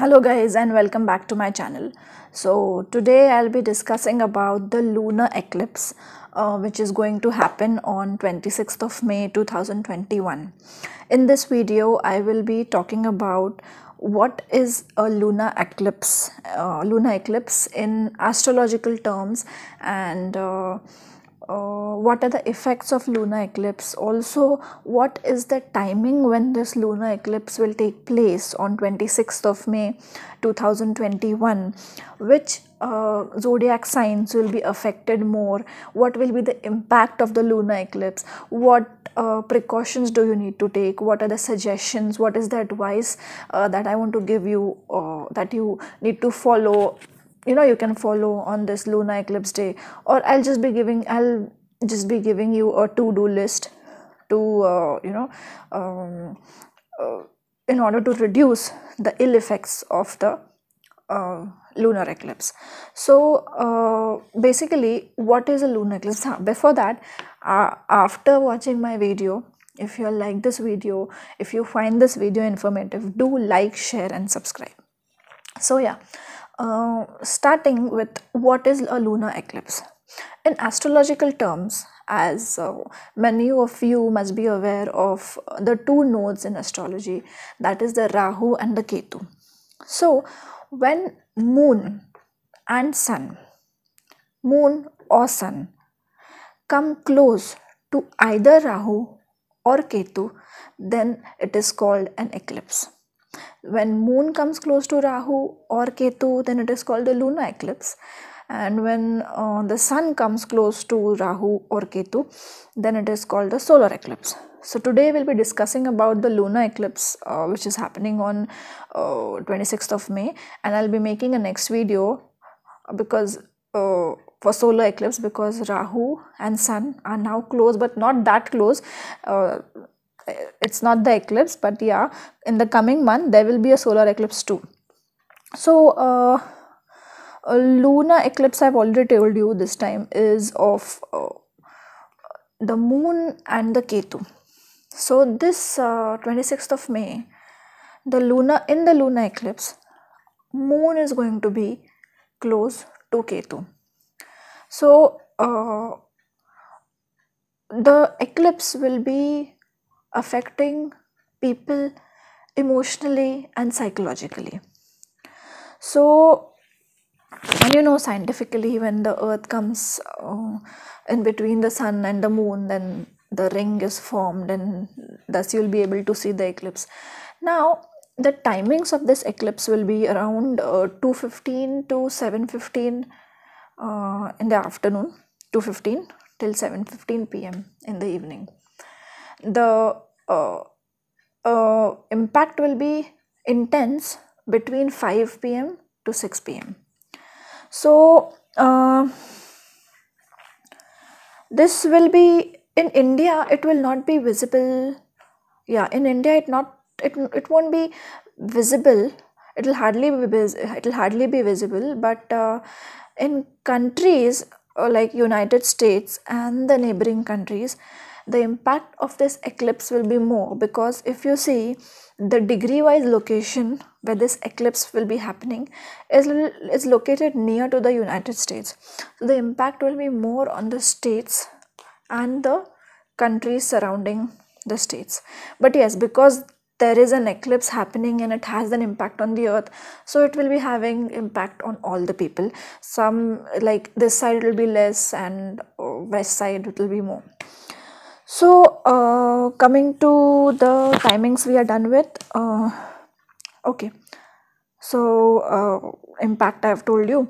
Hello guys and welcome back to my channel. So today I'll be discussing about the lunar eclipse which is going to happen on 26th of May 2021. In this video I will be talking about what is a lunar eclipse in astrological terms, and what are the effects of lunar eclipse. Also, what is the timing when this lunar eclipse will take place on 26th of May 2021, which zodiac signs will be affected more, what will be the impact of the lunar eclipse, what precautions do you need to take, what are the suggestions, what is the advice that I want to give you, that you need to follow, you can follow on this lunar eclipse day. Or I'll just be giving you a to-do list to in order to reduce the ill effects of the lunar eclipse. So basically, what is a lunar eclipse? Before that, after watching my video, if you like this video, if you find this video informative, do like, share and subscribe. So yeah, starting with what is a lunar eclipse. In astrological terms, as many of you must be aware of the two nodes in astrology, that is the Rahu and the Ketu. So when moon or sun come close to either Rahu or Ketu, then it is called an eclipse. When moon comes close to Rahu or Ketu, then it is called the lunar eclipse. And when the sun comes close to Rahu or Ketu, then it is called the solar eclipse. So today we'll be discussing about the lunar eclipse which is happening on 26th of May, and I'll be making a next video because for solar eclipse, because Rahu and sun are now close, but not that close. It's not the eclipse, but yeah, in the coming month there will be a solar eclipse too. So a lunar eclipse, I've already told you, this time is of the moon and the Ketu. So this 26th of May, in the lunar eclipse, moon is going to be close to Ketu. So the eclipse will be affecting people emotionally and psychologically. So, and scientifically, when the earth comes in between the sun and the moon, then the ring is formed, and thus you'll be able to see the eclipse. Now, the timings of this eclipse will be around 2:15 to 7:15 in the afternoon, 2:15 till 7:15 p.m. in the evening. The impact will be intense between 5 p.m. to 6 p.m. So this will be in India. It will not be visible. Yeah, in India, it won't be visible. It will hardly be visible. But in countries like United States and the neighboring countries, the impact of this eclipse will be more, because if you see the degree wise location where this eclipse will be happening is located near to the United States. So the impact will be more on the states and the countries surrounding the states. But yes, because there is an eclipse happening and it has an impact on the earth, so it will be having impact on all the people. Some, like this side, will be less, and west side it will be more. So coming to the timings, we are done with. Okay, so impact I've told you.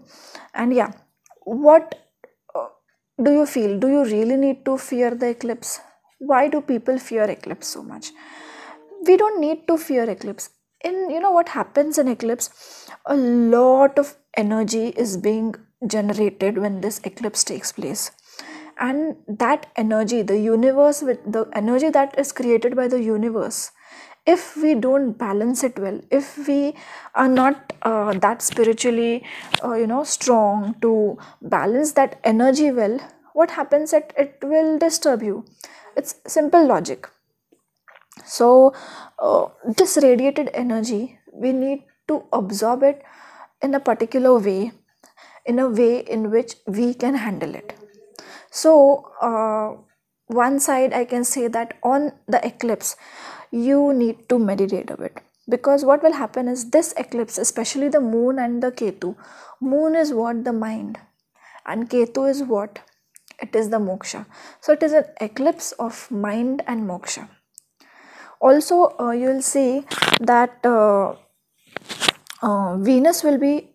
And yeah, what do you feel? Do you really need to fear the eclipse? Why do people fear eclipse so much? We don't need to fear eclipse. What happens in eclipse, a lot of energy is being generated when this eclipse takes place, and that energy, the universe, with the energy that is created by the universe, if we don't balance it well, if we are not that spiritually strong to balance that energy well, what happens, it will disturb you. It's simple logic. So this radiated energy, we need to absorb it in a particular way, in a way in which we can handle it. So, one side I can say that on the eclipse, you need to meditate a bit, because what will happen is this eclipse, especially the moon and the Ketu, moon is what? The mind, and Ketu is what? It is the moksha. So, it is an eclipse of mind and moksha. Also, you will see that Venus will be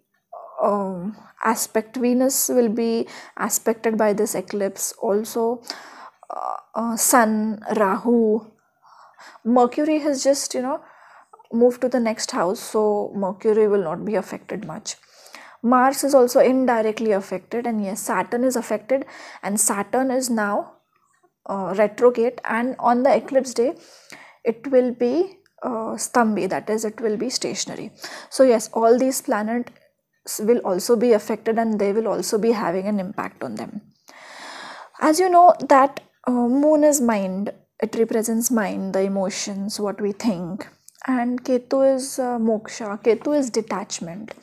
Venus will be aspected by this eclipse. Also, Sun, Rahu, Mercury has just moved to the next house, so Mercury will not be affected much. Mars is also indirectly affected, and yes, Saturn is affected, and Saturn is now retrograde, and on the eclipse day it will be stambhi, that is, it will be stationary. So yes, all these planets will also be affected, and they will also be having an impact on them. As you know that moon is mind, it represents mind, the emotions, what we think, and Ketu is moksha, Ketu is detachment,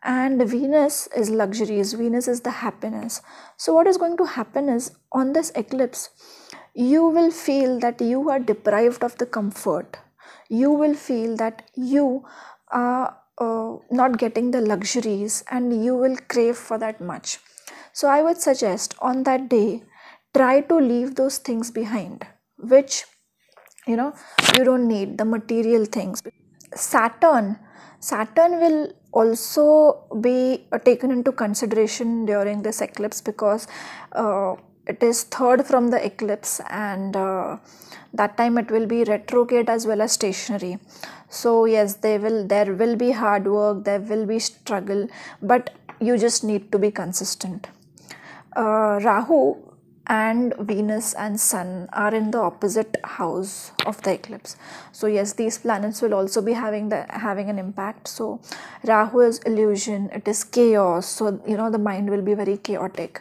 and Venus is luxuries, Venus is the happiness. So what is going to happen is, on this eclipse, you will feel that you are deprived of the comfort, you will feel that you are not getting the luxuries, and you will crave for that much. So I would suggest on that day, try to leave those things behind which you don't need, the material things. Saturn will also be taken into consideration during this eclipse, because it is third from the eclipse, and that time it will be retrograde as well as stationary. So yes, there will be hard work, there will be struggle, but you just need to be consistent. Rahu and Venus and Sun are in the opposite house of the eclipse. So yes, these planets will also be having an impact. So Rahu is illusion, it is chaos. So the mind will be very chaotic,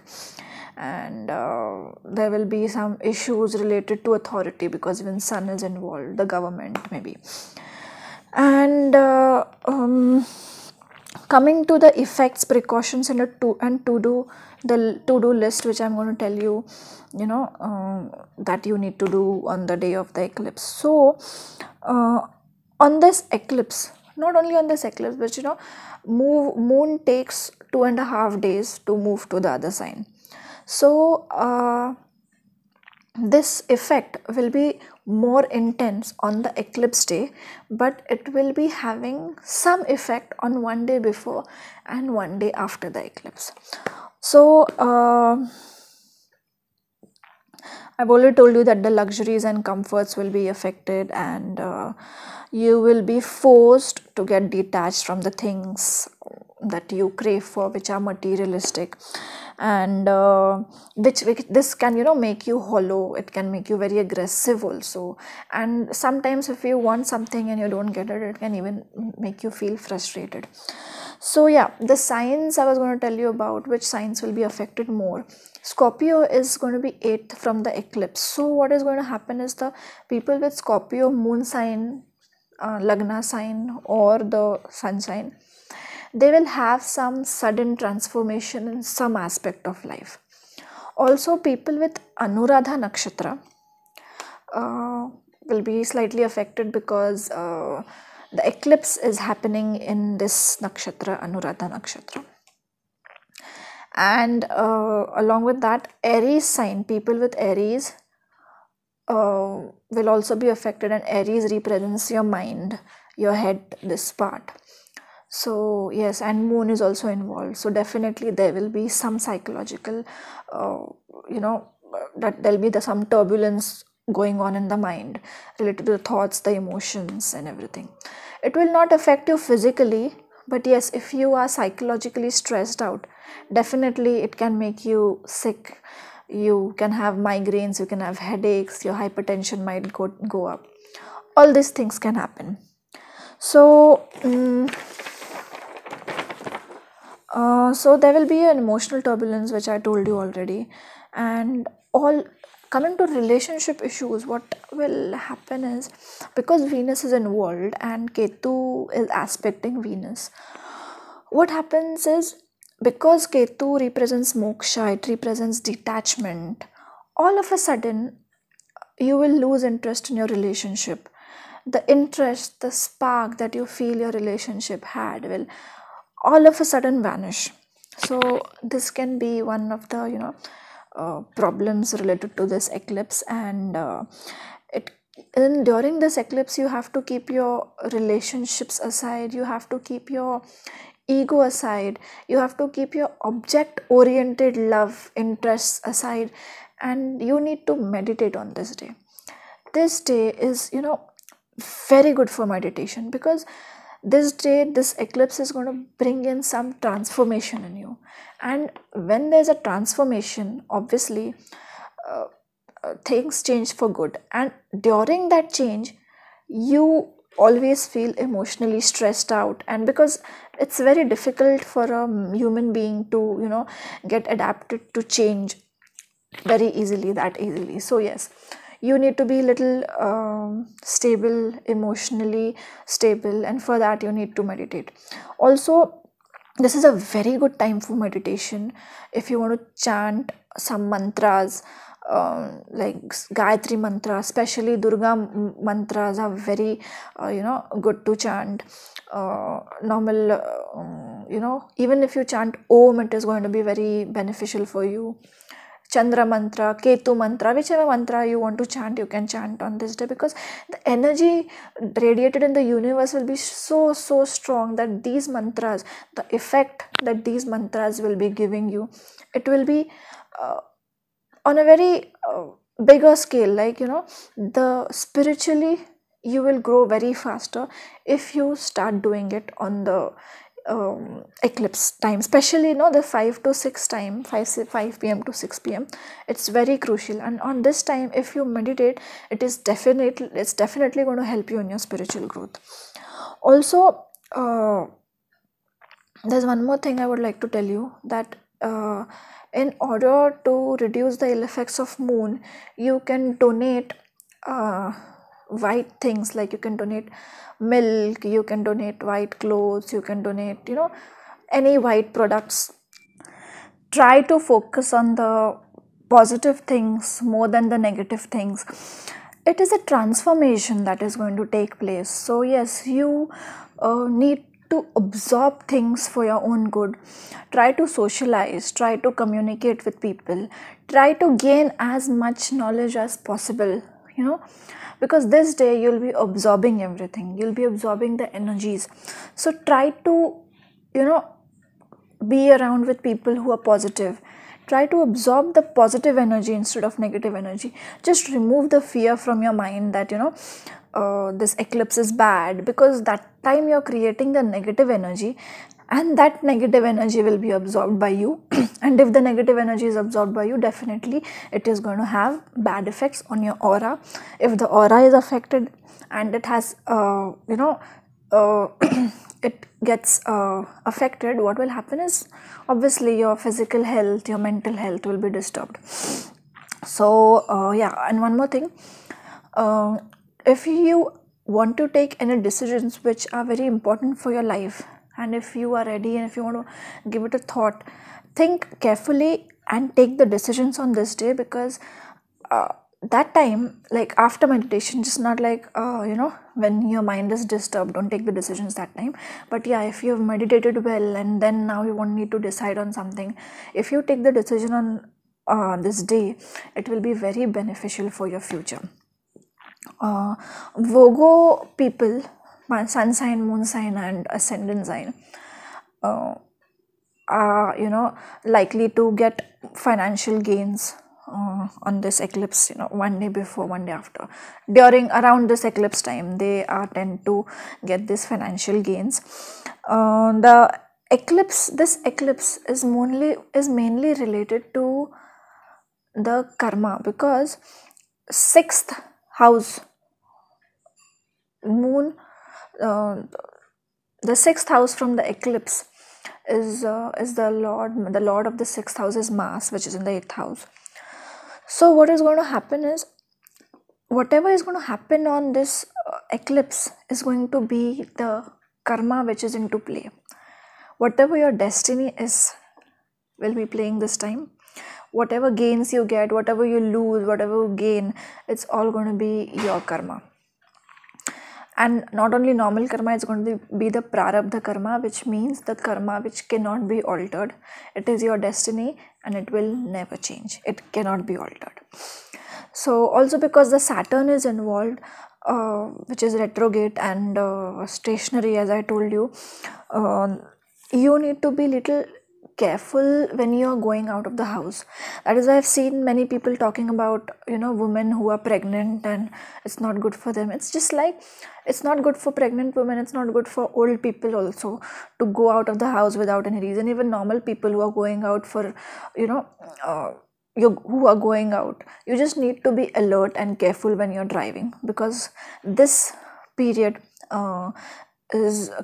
and there will be some issues related to authority, because even Sun is involved, the government maybe. And coming to the effects, precautions, and the to-do list, which I'm going to tell you, that you need to do on the day of the eclipse. So on this eclipse, not only on this eclipse, but moon takes 2.5 days to move to the other sign. So this effect will be more intense on the eclipse day, but it will be having some effect on one day before and one day after the eclipse. So I've already told you that the luxuries and comforts will be affected, and you will be forced to get detached from the things that you crave for, which are materialistic, and which this can make you hollow, it can make you very aggressive also, and sometimes if you want something and you don't get it, it can even make you feel frustrated. So yeah, the signs I was going to tell you about, which signs will be affected more. Scorpio is going to be 8th from the eclipse. So what is going to happen is, the people with Scorpio moon sign, Lagna sign, or the sun sign, they will have some sudden transformation in some aspect of life. Also, people with Anuradha Nakshatra will be slightly affected, because the eclipse is happening in this nakshatra, Anuradha Nakshatra. And along with that, Aries sign, people with Aries will also be affected, and Aries represents your mind, your head, this part. So yes, and moon is also involved. So definitely there will be some psychological, that there'll be some turbulence going on in the mind related to the thoughts, the emotions, and everything. It will not affect you physically, but yes, if you are psychologically stressed out, definitely it can make you sick. You can have migraines, you can have headaches, your hypertension might go up. All these things can happen. So so there will be an emotional turbulence, which I told you already, and all Coming to relationship issues, what will happen is, because Venus is involved and Ketu is aspecting Venus, what happens is, because Ketu represents moksha, it represents detachment, all of a sudden you will lose interest in your relationship. The interest, the spark that you feel your relationship had will all of a sudden vanish. So this can be one of the problems related to this eclipse. And it and during this eclipse you have to keep your relationships aside, you have to keep your ego aside, you have to keep your object oriented love interests aside, and you need to meditate on this day. This day is very good for meditation, because this day, this eclipse is going to bring in some transformation in you. And when there's a transformation, obviously things change for good, and during that change you always feel emotionally stressed out. And because it's very difficult for a human being to get adapted to change very easily, that easily. So yes, you need to be little stable, emotionally stable, and for that you need to meditate. Also, this is a very good time for meditation. If you want to chant some mantras, like Gayatri mantra, especially Durga mantras are very good to chant. Normal even if you chant Om, it is going to be very beneficial for you. Chandra mantra, Ketu mantra, whichever mantra you want to chant, you can chant on this day, because the energy radiated in the universe will be so strong that these mantras, the effect that these mantras will be giving you, it will be on a very bigger scale. Like the spiritually you will grow very faster if you start doing it on the eclipse time, especially the 5 to 6 time, 5 p.m. to 6 p.m. It's very crucial, and on this time if you meditate, it's definitely going to help you in your spiritual growth. Also, there's one more thing I would like to tell you, that in order to reduce the ill effects of moon, you can donate white things, like you can donate milk, you can donate white clothes, you can donate any white products. Try to focus on the positive things more than the negative things. It is a transformation that is going to take place. So yes, you need to absorb things for your own good. Try to socialize, try to communicate with people, try to gain as much knowledge as possible, because this day you'll be absorbing everything, you'll be absorbing the energies. So try to be around with people who are positive. Try to absorb the positive energy instead of negative energy. Just remove the fear from your mind that this eclipse is bad, because that time you're creating the negative energy, and that negative energy will be absorbed by you. And if the negative energy is absorbed by you, definitely it is going to have bad effects on your aura. If the aura is affected and it has it gets affected, what will happen is, obviously your physical health, your mental health will be disturbed. So yeah, and one more thing, if you want to take any decisions which are very important for your life, and if you are ready and if you want to give it a thought, think carefully and take the decisions on this day, because that time, like after meditation, just not like when your mind is disturbed, don't take the decisions that time. But yeah, if you have meditated well and then now you won't need to decide on something, if you take the decision on this day, it will be very beneficial for your future. Virgo people, sun sign, moon sign and ascendant sign, are likely to get financial gains on this eclipse, one day before, one day after. During around this eclipse time, they tend to get this financial gains. The eclipse, this eclipse is mainly related to the karma, because 6th house moon, the 6th house from the eclipse is the lord of the 6th house is Mars, which is in the 8th house. So what is going to happen is, whatever is going to happen on this eclipse is going to be the karma which is into play. Whatever your destiny is will be playing this time. Whatever gains you get, whatever you lose, whatever you gain, it's all going to be your karma. And not only normal karma, it's going to be the prarabdha karma, which means the karma which cannot be altered. It is your destiny and it will never change. It cannot be altered. So also because the Saturn is involved, which is retrograde and stationary, as I told you, you need to be little careful when you are going out of the house. That is why I've seen many people talking about, women who are pregnant and it's not good for them. It's just like, it's not good for pregnant women, it's not good for old people also to go out of the house without any reason. Even normal people who are going out for, who are going out, you just need to be alert and careful when you're driving, because this period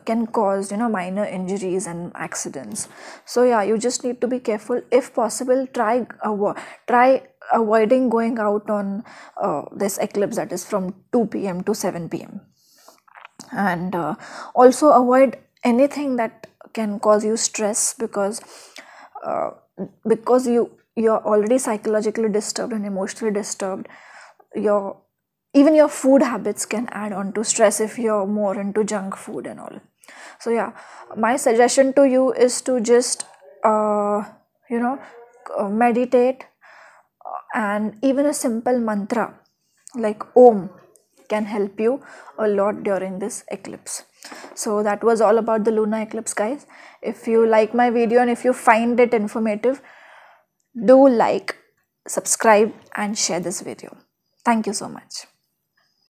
can cause minor injuries and accidents. So yeah, you just need to be careful. If possible, try avoiding going out on this eclipse, that is from 2 p.m. to 7 p.m. and also avoid anything that can cause you stress, because you're already psychologically disturbed and emotionally disturbed. Even your food habits can add on to stress if you're more into junk food and all. So yeah, my suggestion to you is to just meditate, and even a simple mantra like Om can help you a lot during this eclipse. So that was all about the lunar eclipse, guys. If you like my video and if you find it informative, do like, subscribe and share this video. Thank you so much.